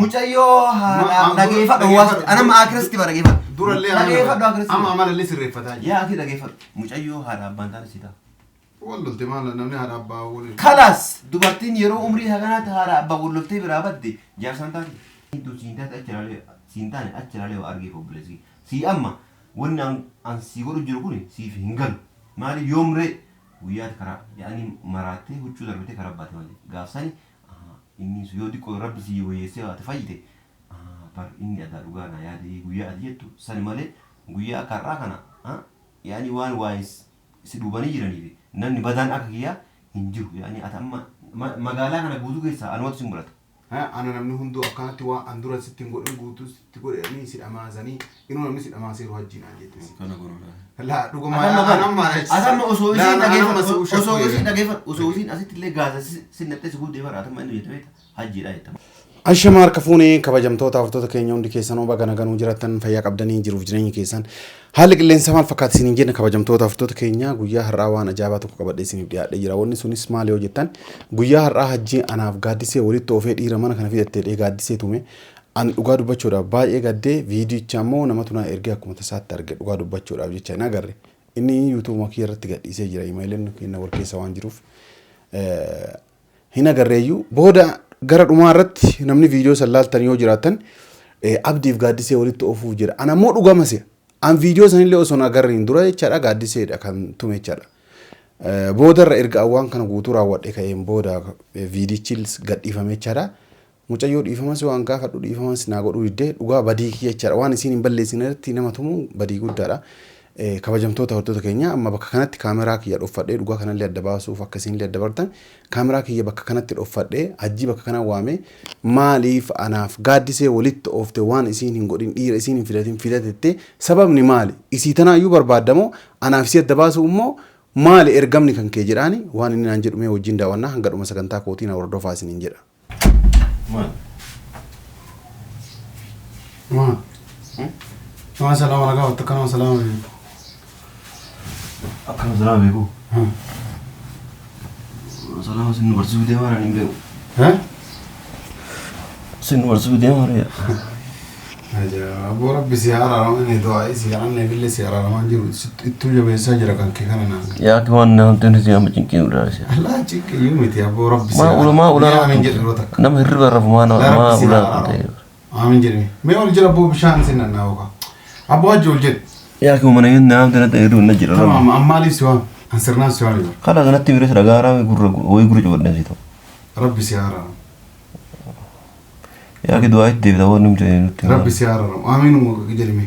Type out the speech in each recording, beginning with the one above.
mucayyoo haadha dhageeffadhu waan ana ma akiristi bara dhageeffadhu durallee dhageeffadhu akiristi amma amallee sirreeffataa yaa akhi dhageeffadhu mucayyoo haadha abbaan taana sita wallolte maal namni haadha abbaa waliin kalas dubartiin yeroo umrii haganaatti haadha abbaa walloftee biraa badde jaarsan taati du siintaati siintaani achiraalee waa argee obboleessi si amma wanni an si godhu jiru kun siif hin galu maali yoomree guyyaatti karaa yaani maraattee huccuu darbitee karaa baate malee gaafsani inni yoo diqqoo rabbi si wayyeessee waate fayyite bar inni adda dhugaa na yaade guyyaa ati jettu sani malee guyyaa karraa kana yaani waan waayis si dhubanii jiraniif namni badaan akka kiyyaa hin jiru yaani ati amma magaalaa kana guutuu keessaa anumatu si mul'ata. Ana namni hunduu akkanatti waan an dura sitti godhin guutuu sitti godhanii si dhamaasanii inuu namni si dhamaasee yeroo hajjiinaan jettee. Kana godhudha. La dhugumaa atamma osoo isiin dhageeffatu osoo isiin asitti illee gaasa sinnattee si guddee bara atamma inni jettamee hajjiidha jettama. Ashama harka fuunee kabajamtoota hordoftoota keenya hundi keessan oo baga nagaan jiraattan fayyaa qabdanii jiruuf jireenya keessan haalli qilleensa maal fakkaata isiniin jenna kabajamtoota hordoftoota keenya guyyaa har'aa waan ajaa'ibaa tokko qabadhee isiniif dhiyaadhee jira wanni sunis maal yoo jettan guyyaa har'aa hajjii anaaf gaaddisee walitti oofee dhiira mana kana fidattee gaaddisee tume an dhugaa dubbachuudhaaf baay'ee gaddee viidiyocha immoo namatu na ergee akkuma tasaatti arge dhugaa dubbachuudhaaf jecha hin agarre inni yuutuub makii irratti gadhiisee jira imeeliin kenna wal keessa waan jiruuf hin agarreeyyuu booda gara dhumaa irratti namni viidiyoo san laaltan yoo jiraatan abdiif gaaddisee walitti oofuuf jira ana immoo dhugama se an viidiyoo san illee osoo agarriin dura jechaadha gaaddiseedha kan tume jechaadha booda irra erga awwaan kana guutuu raawwadhe ka'een booda viidiyichis gadhiifame jechaadha mucayyoo dhiifamas waan gaafadhu dhiifamas naa godhuu diddee dhugaa badii jechaadha waan isiin hin balleessinetti nama tumu badii guddaadha kabajamtoota hordoftoota keenya amma bakka kanatti kaameraa kiyya dhoffadhee dhugaa kanallee adda baasuuf akkasiin illee adda bartan kaameraa kiyya bakka kanatti dhoffadhee hajjii bakka kana waame maaliif anaaf gaaddisee walitti oofte waan isiin hin godhin dhiira isiin hin fidatin fidatette sababni maali isii tanaayyuu barbaadamoo anaaf isii adda baasu immoo maali ergamni kan kee jedhaani waan inni naan jedhume wajjin daawwannaa hanga dhuma sagantaa kootiin hordofaa isiniin jedha. Assalamu alaikum warahmatullahi wabarakatuh. Akkam salaam beeku. Salaam sin barsiisuu deemaa hin beeku. Sin barsiisuu deemaa reeya. Aboo rabbi si haaraarama inni du'aa si aanne bille si haaraaramaa jiru ittuu jabeessaa jira kan kee kana naan. Yaa ki waan namni si amma cinqii ulaasi. Allah cinqii yoo miti aboo rabbi si. Maa ulaa nama hirriba rafu maa ulaa. Amin jedhami. Mee ol jira aboo bishaan sin nannaawu. Aboo ajjool jedhe. Yaa ki mana hin naamte na ta'e na jira. Tamam ammaali siwaan ansirnaan siwaan jira. Kala kanatti bire siragaara way gurra jabadne sito. Rabbi si haaraarama. Yaa ki du'aa itti deebita waan numte nutti. Rabbi si haaraarama. Amin umu jedhame.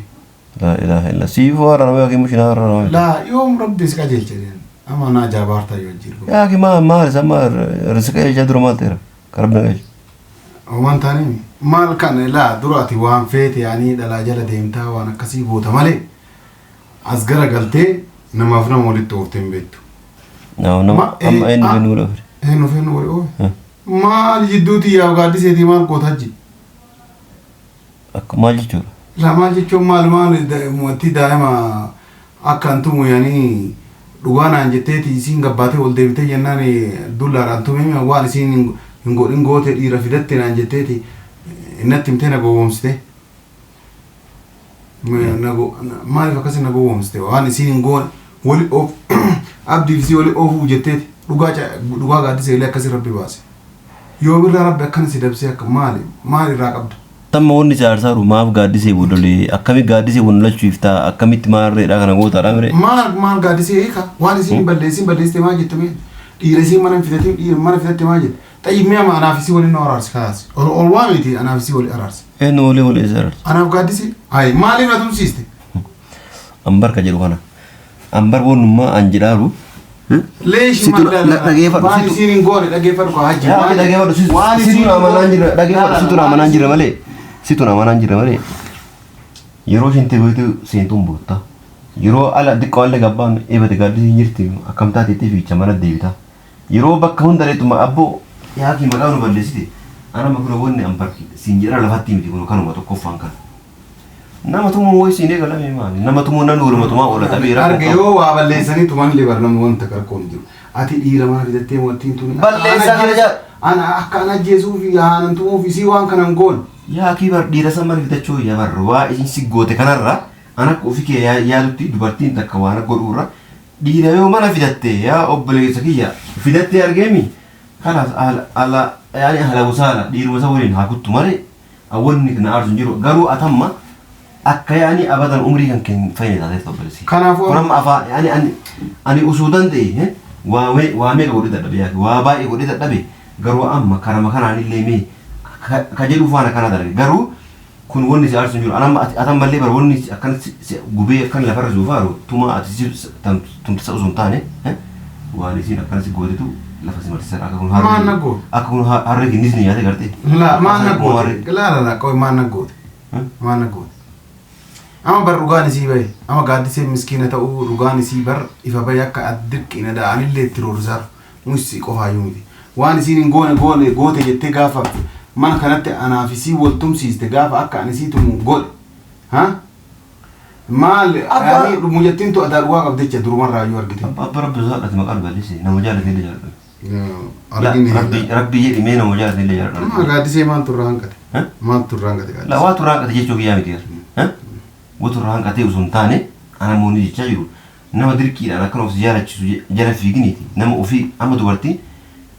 La ilaha illa siifu haaraarama yaa ki mushina haaraarama. La yoom rabbi si qajeelche jedhan. Amma naa jaabaarta yoo jiru. Yaa ki maal sama rizqa ija dura maal ta'eera. Karabna gaji. Waan taaniin maal kan laa duraati waan feete yaanii dhalaa jala deemtaa waan akkasii goota malee as gara galtee namaaf nama walitti oofte hin beektu. Nama amma inni fennu wala fire. Hennu fennu wala oofe. Maal jidduuti yaa gaaddiseetii maal goota hajji. Akka maal jechuudha. Laa maal jechuun maal wanti daa'ima akka antumu yaanii dhugaa naan jetteeti isiin gabbaatee ol deebitee jennaan dullaadhaan tumee waan isiin hin goote dhiira fidatte naan jetteeti innatti himtee na gowwoomsite. Maaliif akkasii na gowwoomsite waan isiin hin goone wali oof abdiif isii wali oofuu jetteeti dhugaa gaaddisee illee akkasii rabbi baase. Yoo birraa rabbi akkana si dabsee akka maali irraa qabda. Tamma wanni jaarsaa maaf gaaddisee bodolee akkami gaaddisee wannalachuuf ta'a akkamitti maalreedha kana gootaadha mire. Maal gaaddisee eeka waan isiin balleessite maal jettame dhiira isiin mana fidatte maal jette. طيب ميا ما أنا في سوالي نورارس خلاص أول واميتي أنا في سوالي أرارس إيه نولي ولا إزار أنا بقدسي هاي ما لي ما تمسيستي أمبر كجلو أنا أمبر بون ما أنجلارو ليش ما ما يصير نقول لا جيفر كهاج لا جيفر سيتونا ما نانجر لا جيفر سيتونا ما نانجر مالي سيتونا ما نانجر مالي يروح أنت بيتو سينتون بوتا يروح على دكان لجبان إيه بتقدر يجرتي أكمل تاتي في كمان الديبتا يروح بكون داري توما أبو yaa ki maqaa nu balleessite ana makuna wonni ambarki sinjira lafatti miti kun kanuma tokko fankan nama tumu way sine galame maali nama tumu nan urma tuma ola tabira arge yo waa balleessanii tuman libar nama wanta qarqoon jiru ati dhiira maa fidattee wantiin tuni balleessa kana ana akka ana jeesuu fi haanan tumu fi si waan kanan goon yaa akii bar dhiira samman fitachuu yaa bar waa isin si goote kanarra ana akka ofii kee yaadutti dubartiin takka waan godhuurra dhiira yoo mana fidatte yaa obboleessa kiyya fidatte argeemi kanaas ala yaani hala wasaala dhiiruma isa waliin haa kuttu malee awwanni kana aarsu jiru garuu atamma akka yaani abadan umrii kan keen fayyada taatee obboleessi kanaafuu kunamma afaa yaani ani usuu danda'e waa meeqa godhe dadhabe yaa waa baay'ee godhe dadhabe garuu amma karama kanaan illee mee ka jedhu faana kana darge garuu kun wanni si aarsu jiru anamma atam mallee bar wanni akkan gubee akkan lafarra zuufaaru tuma ati tumtisa osoo hin taane waan isiin akkan si gootetu lafa si marsisan akka kun maan nagoo akka kun harree ginnisni nyaate garte la maan nagoo la qoy maan nagoo maan nagoo ama bar dhugaan isii bahe ama gaaddisee miskiina ta'uu dhugaan isii bar ifa bahe akka addirqina da'anillee itti roorsaaf musi qofaayyuu miti waan isiin hin goone goote jettee gaafa mana kanatti anaaf isii waltumsiiste gaafa akka ani isii tumu godhe ha maal ani mujattiin tu adaa dhugaa qabdecha durumarraa yoo argite abba rabbi zaadhati maqaan bal'ise nama jaallatee illee jaalladha argine rabbi jedhi mee nama jaallatee illee jaalladha ama gaaddisee maan turraa hanqate maan turraa hanqate la waa turraa hanqate jechuu kiyyaa miti waa turraa hanqatee osoo hin taane ana moonni jechaa jiru nama dirqiidhaan akkan of jaalachisu jala fiiginiiti nama ofii amma dubartiin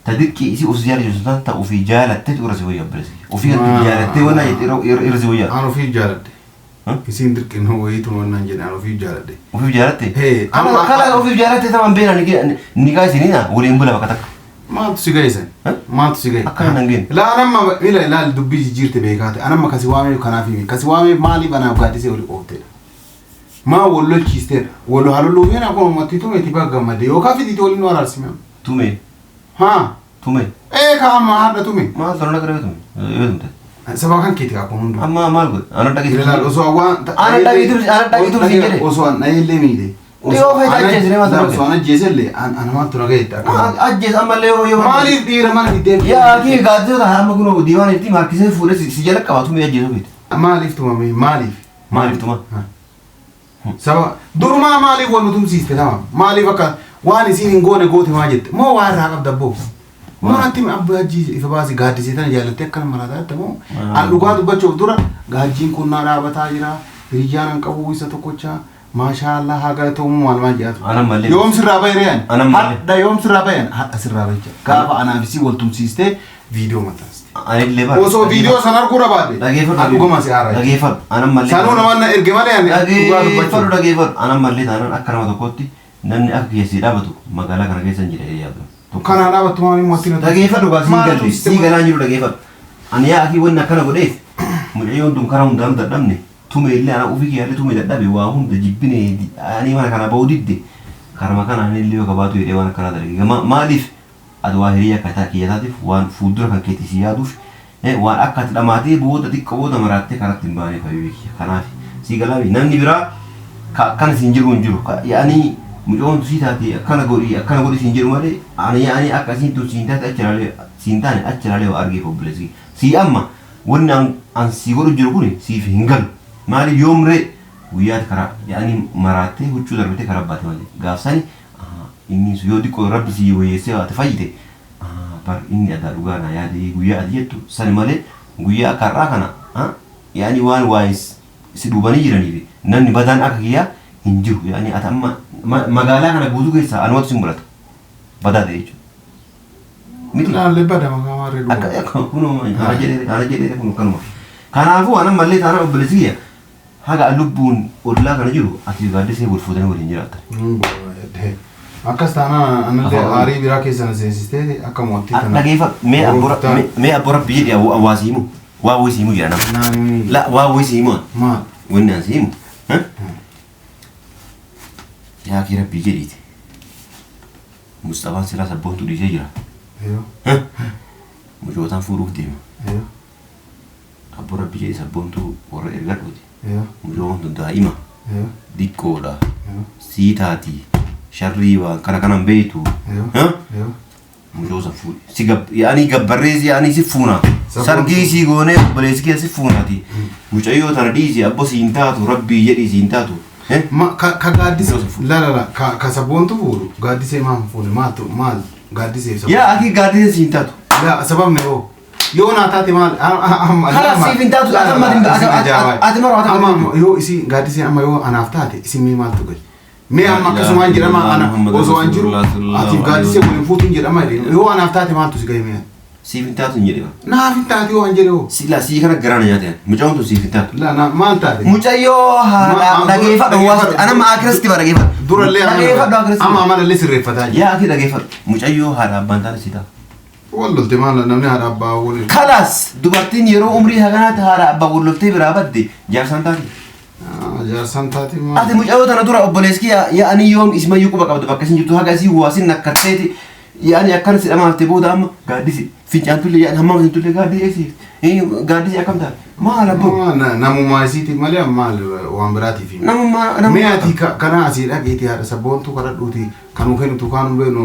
تدركي إذا أوزيار جوزان تا وفي جالة تدور زوجة برزي وفي جالة توانا يرزوجة أنا في جالة كيسين درك إنه هو يتون نانجن أنا في جالة وفي جالة هي أنا كلا وفي جالة تمام بينا نيجي سنينا ولين بولا بكتك ما تسيجي سن ما تسيجي أكان نانجين لا أنا ما لا الدبي جيرت بيكات أنا ما كسوامي وكنافي كسوامي مالي بنا وقادي سوي أوتيل ما ولو كيستر ولو هلو بينا كون ما تيتو متبقى جمادي وكافي تيتو لين ورا سمع تومي ها تومي إيه كام ما هذا تومي ما ترونا كره تومي يوم ده سبا كان كيتي كابون أما ما أقول أنا تاكي لا أسوأ أنا تاكي تقول سينجلي أسوأ نايل لي ميدي ليه في أجهزة ما ترونا أسوأ أنا جيزل لي أنا ما ترونا كيت أجهزة أما ليه يوم ما لي دير ما لي دير يا أكيد قاعد ده هم كانوا ديوان يتي ماركيزه فورة سجلك كواتو مية أجهزة بيت ما لي فتوما ما لي فتوما سوا دور ما لي ولا تم سيست تمام ما لي بكا واني سين غونة غوتي ما جت ما وارد هذا دبوب ما أنتي أبو أجي فباسي قاعد سيتنا جالتة كلام مرادة تمام اللغات بتشوف دورا قاعدين كنا رابطة جرا رجالان كابو يساتو كوتشا ما شاء الله هذا توم والما جات أنا مالي يوم سرابي ريان أنا مالي دا يوم سرابي سرابي كافا أنا بيسي ولتم سيسته فيديو متاست أنا اللي بار وصو فيديو سنار كورا بعد أدوكو ما سيارة دقيقة أنا مالي سانو نوانا إرجمالي يعني دقيقة أنا مالي أنا أكرم دكتي نمني أكيد يصير أبتو ما قال لك أنا كيس نجري يابو كان أنا بتواني موتينا دقيقة دوغا سيغلا نيرو دقيقة أنا يا أخي وين كنا قديف مليون دم كلام دم دمني تومي اللي أنا أوفيك يا اللي تومي دبي وهم تجيبني أنا ما كنا بوديدي كرما كان أنا اللي وكباتو يدي وأنا كنا دقيقة ما ألف أدواهرية كتاكية تاتف وان فودر كان كيتي سيادوف وان أكاد لماتي بود تك بود مراتي كانت تنباني فيبيك كنا سيغلا بي نمني برا كان سينجرو يعني مجون سيتاتي أكنا قولي سينجرو مالي أنا يعني أكاسين تو سينتات سينتاني أتشرالي وأرجي فوبلسي سي أما ونن أن سيقولوا جربوني سي في هنقل مالي يوم ري ويات كرا يعني مراتي وشو دربتي كرباتي مالي قافساني إني سيودي كو ربي سي ويسي واتفايته بار إني أدا رغانا يادي ويا أديتو ساني مالي ويا كرا كنا يعني وان وايس سيدوباني جراني بي نمني بدان أكيا hinjiru yani atamma magaalaa kana guutuu keessa anumatu simbulata badaadha jechuudha. Miti laalle bada magaalaa reedu. Akka kunoo ana jedhee kun kanuma. Kanaafuu anan mallee taana obboleessiyya haga lubbuun ollaa kana jiru ati gaaddisee wal fuudhanii waliin jiraatan. Akkas taana anallee aarii biraa keessa na seensistee akka mootii kana. Dhageeffa mee abbora biyyi dhiyyaa hawaasi himu waa wayisi himu jedha nama. La waa wayisi himu. Maal? Wanni ansi himu. يا أخي ربي جديد مصطفى سلا سبون تودي جيرا أيوه مجوتان فروق ديما أيوه أبو ربي جديد سبون تو ورا إرجع ودي أيوه مجوتان دائما أيوه ديكولا أيوه سيتاتي شريوا كنا بيتو أيوه أيوه مجوتان فول سيجب يعني جبريز يعني سيفونا سرقي سيجونه بليسكي سيفونا تي مجايو ترديزي أبو سينتاتو ربي جديد سينتاتو ما كقادس لا كسبون تقول قادس ما فول ما تو ما قادس يا أكيد قادس سينتاتو لا سبب نه هو yoo naa taate maal خلاص سيف انت amma yoo isi gaaddisee amma yoo anaaf taate isin mee maaltu gadi mee amma akkasumaan jedhama ana osoo an jiru atiif gaaddisee waliin fuutuun jedhama yoo anaaf taate maaltu si gahe mee سيف انت تنجري naaf hin taate yoo an jedhe hoo لا سي كان غرانا ياتي مجاون تو سيف انت la na maal taate مجايو ها دغيفا دواس انا ما اكرستي برغيفا durallee amma amallee sirreeffataa jira يا اكيد دغيفا مجايو ها بانتان سيتا wallolte maal namni haadha abbaa waliin خلاص دبرتين يرو عمري هغانات هارا ابا ولفتي برابدي جارسان تاكي jaarsan taate maal ati mucaayoo tana dura obboleeski yaa ani yoom isma yuquba qabdu bakka isin jirtu haga isii waasin nakkarteeti yaani akkana si dhamaafte booda amma gaaddisi fincaan tulle yaani hamma isin tulle gaaddisi gaaddisi akkam taate maal abbo namummaa isiiti malee maal waan biraatiif namummaa mee ati kana asii dhageeti haadha sabboontu kadhadhuuti kanuu kennitu kaanuu beenu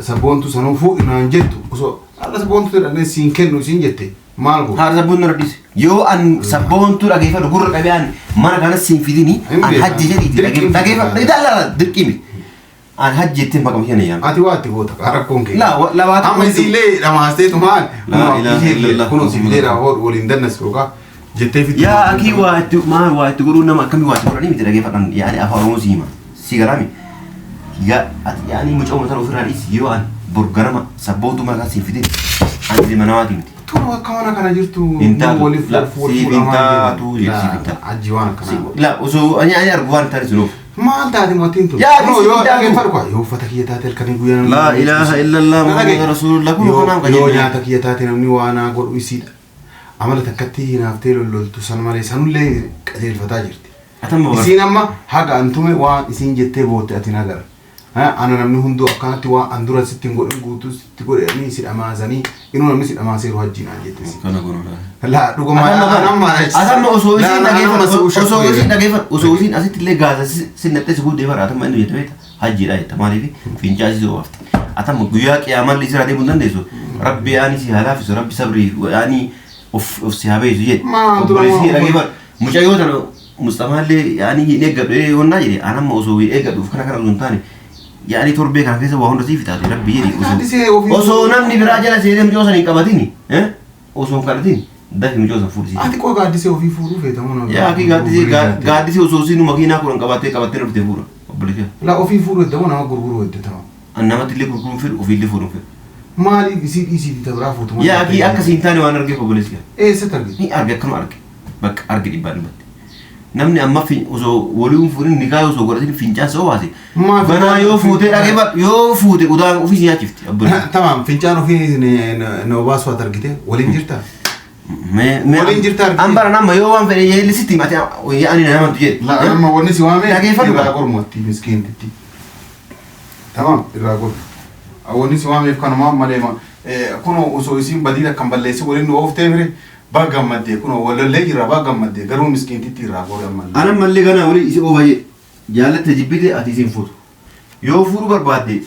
sabboontu sanuu fuudhinaan jettu osoo haadha sabboontu jedhanii siin kennu siin jette maal godhu haadha sabboontu radhise yoo an sabboontu dhageeffadhu gurra qabeen mana kana siin fidini an hajji jedhiiti dhageeffadhu idaalala dirqimi an hajji ittiin bakka misheen yaam ati waatti goota rakkoon kee la waatti amma isiillee dhamaasteetu maal kunoo sibiileedha waliin dannas yookaan jettee fitti yaa akii waatti maal waatti godhuu nama akkamii waatti godhanii miti dhageeffadhan yaani afaan oromoo siima si garaami yaani mucaa uummataan ofirraa dhiisi yoo an borgarama sabboontu maqaa siin fidin an ilma namaati miti tunu akka mana kana jirtu waliif fuudhamaa jirti ajji waan akkana la osoo ani argu waan taane sinuuf maal taate mootiin tu yaa yoo dhageeffadhu kwa yoo uffata kiyya taate halkanii guyyaan la ilaha illallah muhammadu rasulullah kun kanaan qajeelaa yoo nyaata kiyya taate namni waanaa godhu isiidha amala takkatti hinaaftee lolloltu san malee sanullee qajeelfataa jirti isiin amma haga antume waan isiin jettee bootte ati nagara ana namni hunduu akkanatti waan an dura sitti godhin guutuu sitti godhanii si dhamaasanii inuu namni si dhamaaseeru hajjiin aan jettisi kana gonoodha la dhuguma asamma osoo isiin dhageeffadhu osoo isiin asitti illee gaasa sinnattee si guddee bara atamma inni jette beekta hajjiidha jetta maaliif fincaa si sobaafte atamma guyyaa qiyaamalli isirraa deemuu dandeessu rabbi yaani si halaafisu rabbi sabrii yaani of si habeessu jedhe obboleessi dhageeffadhu mucayyoo tana Mustafaallee yaani hin eeggadhu yoonnaa jedhe anamma osoo eeggadhuuf kana kana osoo hin taane yaani torbee kana keessa waa hunda siif taate rabbi jedhi osoo namni biraa jala seenee mucoo san hin qabatini osoo hin kadhatin dafi mucoo san fuudhisi ati qoo gaaddisee ofii fuudhuu feetamu yaa akii gaaddisee osoo siin makiinaa kudhan qabattee dhuftee fuudha obboleessi la ofii fuudhuu heddamu nama gurguruu heddatama an namatti illee gurguruun fedhu ofiillee fuudhuun fedhu maaliif isii dhiisiiti tabiraa fuutuma yaa akii akkasiin taane waan argeef obboleessi eessatti arge ni arge akkama arge bakka arge dhibbaa dhibbatti namni amma osoo waliin fuudhin nikaa osoo godhatin fincaan soo baase banaa yoo fuutee dhageeffadhu yoo fuute udaan ofii si nyaachifti abboleessi tamam fincaan ofii na obaasuu ati argite waliin jirtaa waliin jirtaa argite ambara nama yoo waan fedhe yeellisitti mate yaani namantu jedhe la amma wanni si waame dhageeffadhu irraa gormotti miskiintitti tamam irraa gormu wanni si waameef kanumaa malee kunoo osoo isiin badiin akkan balleessi waliin nu ooftee mire baggammadde kunoo walollee jira baggammadde garuu miskiintitti irraa godhamman ana mallee gana wali isi obaye jaalatte jibbite ati isin fuutu yoo fuudhu barbaadde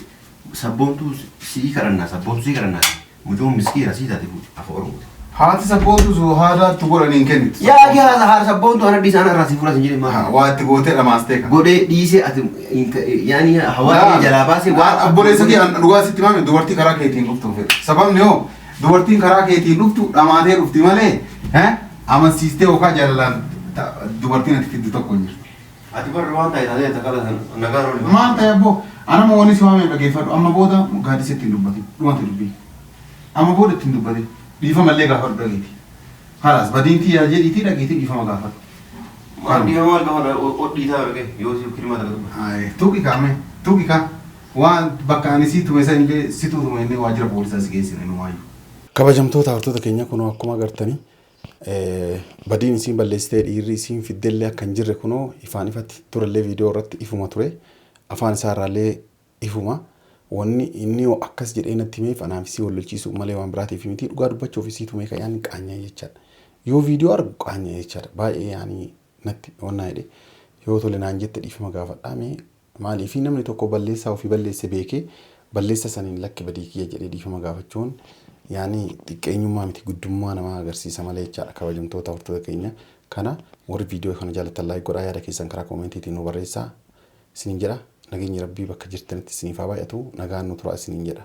sabboontu sii kadhannaa mucoon miskiira sii taate fuuti afa oromooti haati sabboontu soo haadaatti godhaniin kennitu yaa kee haadha sabboontu ana dhiisa ana irraa si fuudha sin jedhe maa waa itti gootee dhamaastee kan godhee dhiise ati yaani hawaasa jalaa baase waan abboleessa kee dhugaa sitti maame dubartii karaa keetiin dhuftu fedha sababni hoo dubartiin karaa keetiin dhuftu dhamaatee dhufti malee amansiistee yookaan jaalalaan dubartiin ati fiddu tokko hin jirtu. ati barra waan ta'e taatee takala nagaan oli maal ta'e abboo anama wanni si waamee dhageeffadhu amma booda gaaddisa ittiin dubbate dhumate dubbii amma booda ittiin dubbate dhiifama illee gaafadhu dhageeti kalaas badiintii yaa jedhiitii dhageetii dhiifama gaafadhu. dhiifama maal gaafadha odhiitaa arge yoo si kirmaa ta'a. Tuqi kaame tuqi ka waan bakka ani si tume san illee si tuutume inni waajjira poolisaa si geessine nu waayu. Kabajamtoota hordoftoota keenya kunoo akkuma agartanii badiin isiin balleessitee dhiirri isiin fiddellee akka hin jirre kunoo ifaan ifatti turellee viidiyoo irratti ifuma ture afaan isaarraallee ifuma wanni inni akkas jedhee natti himeef anaaf isii wal lolchiisu malee waan biraatiif miti dhugaa dubbachuuf isii tumee kan yaani qaanya jechaadha yoo viidiyoo argu qaanya jechaadha baay'ee yaani natti onnaa jedhe yoo tole naan jette dhiifama gaafadhaame maaliif namni tokko balleessaa ofii balleesse beekee balleessa saniin lakke badii kiyya jedhee dhiifama gaafachuun yaani xiqqeenyummaa miti guddummaa nama agarsiisa malee jechaadha kabajamtoota hordoftoota keenya kana warri viidiyoo kana jaallattan laayik godhaa yaada keessan karaa koomentiitiin nu barreessaa isiniin jedha nageenyi rabbii bakka jirtanitti isiniif haa baay'atu nagaan nu turaa isiniin jedha.